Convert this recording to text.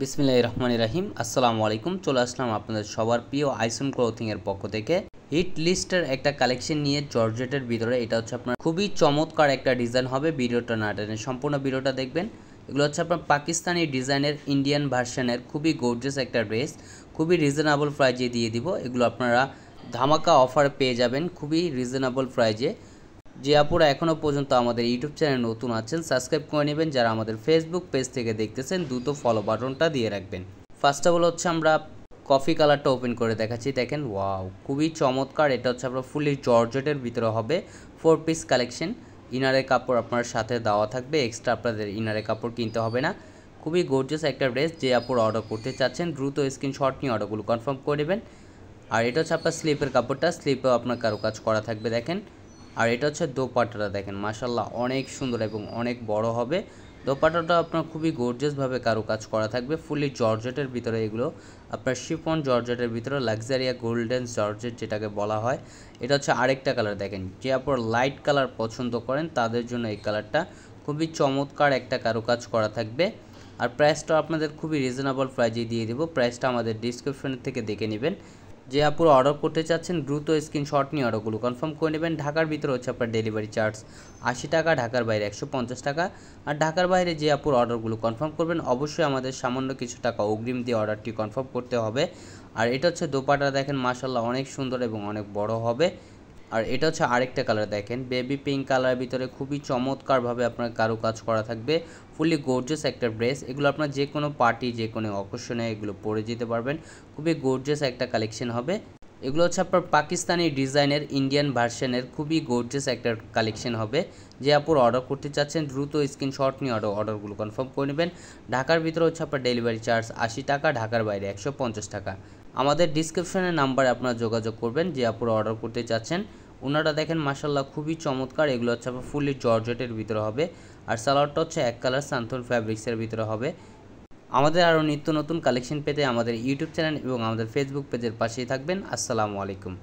বিসমিল্লাহির রহমানির রহিম। আসসালামু আলাইকুম। চলে আসলাম আপনাদের সবার প্রিয় আইসন ক্লোথিং এর পক্ষ থেকে হিট লিস্টের একটা কালেকশন নিয়ে জর্জেটের ভিতরে। এটা হচ্ছে আপনার খুবই চমৎকার একটা ডিজাইন হবে। ভিডিওটা না টেনে সম্পূর্ণ ভিডিওটা দেখবেন। এগুলো হচ্ছে আপনার পাকিস্তানি ডিজাইনের ইন্ডিয়ান ভার্সনের খুবই গর্জিয়াস একটা ড্রেস, খুবই রিজনেবল প্রাইজে দিয়ে দিব। এগুলো আপনারা ধামাকা অফার পেয়ে যাবেন খুবই রিজনেবল প্রাইজে। যে আপুরা এখনও পর্যন্ত আমাদের ইউটিউব চ্যানেল নতুন আছেন সাবস্ক্রাইব করে নেবেন। যারা আমাদের ফেসবুক পেজ থেকে দেখতেছেন দ্রুত ফলো বাটনটা দিয়ে রাখবেন। ফার্স্ট অফ অল হচ্ছে আমরা কফি কালারটা ওপেন করে দেখাচ্ছি। দেখেন ওয়াও, খুবই চমৎকার। এটা হচ্ছে আপনার ফুলি জর্জেটের ভিতরে হবে 4 পিস কালেকশন। ইনারের কাপড় আপনার সাথে দেওয়া থাকবে, এক্সট্রা আপনাদের ইনারের কাপড় কিনতে হবে না। খুবই গর্জিয়াস একটা ড্রেস। যে আপুরা অর্ডার করতে চাচ্ছেন দ্রুত স্ক্রিনশট নিয়ে অর্ডারগুলো কনফার্ম করে নেবেন। আর এটা হচ্ছে আপনার স্লিপের কাপড়টা, স্লিপেও আপনার কারুকাজ করা থাকবে দেখেন। আর এটা হচ্ছে দোপাট্টাটা দেখেন, মাশাআল্লাহ অনেক সুন্দর এবং অনেক বড় হবে। দোপাট্টাটা আপনার খুবই গর্জিয়াসভাবে কারুকাজ করা থাকবে, ফুলি জর্জেটের ভিতরে। এগুলো আপনার শিফন জর্জেটের ভিতরে লাক্সারিয়া গোল্ডেন জর্জেট যেটাকে বলা হয়। এটা হচ্ছে আরেকটা কালার দেখেন। যে আপনারা লাইট কালার পছন্দ করেন তাদের জন্য এই কালারটা খুবই চমৎকার একটা কারুকাজ করা থাকবে। আর প্রাইসটা আপনাদের খুবই রিজনেবল প্রাইজে দিয়ে দেবো। প্রাইসটা আমাদের ডিসক্রিপশন থেকে দেখে নেবেন। যে আপুরা অর্ডার করতে চাচ্ছেন দ্রুত স্ক্রিনশট নিয়ে অর্ডারগুলো কনফার্ম করে নেবেন। ঢাকার ভিতরে হচ্ছে আপনার ডেলিভারি চার্জ 80 টাকা, ঢাকার বাইরে 150 টাকা। আর ঢাকার বাইরে যে আপুর অর্ডারগুলো কনফার্ম করবেন অবশ্যই আমাদের সামান্য কিছু টাকা অগ্রিম দিয়ে অর্ডারটি কনফার্ম করতে হবে। আর এটা হচ্ছে দোপাট্টা দেখেন, মাশাআল্লাহ অনেক সুন্দর এবং অনেক বড় হবে। আর এটা হচ্ছে আরেকটা কালার দেখেন, বেবি পিঙ্ক কালারের ভিতরে খুবই চমৎকারভাবে আপনার কারুকাজ করা থাকবে, ফুলি গর্জিয়াস একটা ড্রেস। এগুলো আপনার যে কোনো পার্টি, যে কোনো অকেশনে এগুলো পরে যেতে পারবেন। খুবই গর্জিয়াস একটা কালেকশন হবে। এগুলো হচ্ছে আপনার পাকিস্তানি ডিজাইনের ইন্ডিয়ান ভার্সনের খুবই গর্জিয়াস একটা কালেকশন হবে। যে আপুর অর্ডার করতে চাচ্ছেন দ্রুত স্ক্রিনশট নিয়ে অর্ডারগুলো কনফার্ম করে নেবেন। ঢাকার ভিতরে হচ্ছে আপনার ডেলিভারি চার্জ 80 টাকা, ঢাকার বাইরে 150 টাকা। আমাদের ডিসক্রিপশনের নাম্বারে আপনারা যোগাযোগ করবেন যে আপুর অর্ডার করতে চাচ্ছেন। ওনারা দেখেন মাশাআল্লাহ খুবই চমৎকার। এগুলো হচ্ছে আপনার ফুলি জর্জেটের ভিতরে হবে। আর সালোয়ারটা হচ্ছে এক কালার সান্থন ফ্যাব্রিক্সের ভিতরে হবে। আমাদের আরও নিত্য নতুন কালেকশন পেতে আমাদের ইউটিউব চ্যানেল এবং আমাদের ফেসবুক পেজের পাশেই থাকবেন। আসসালামু আলাইকুম।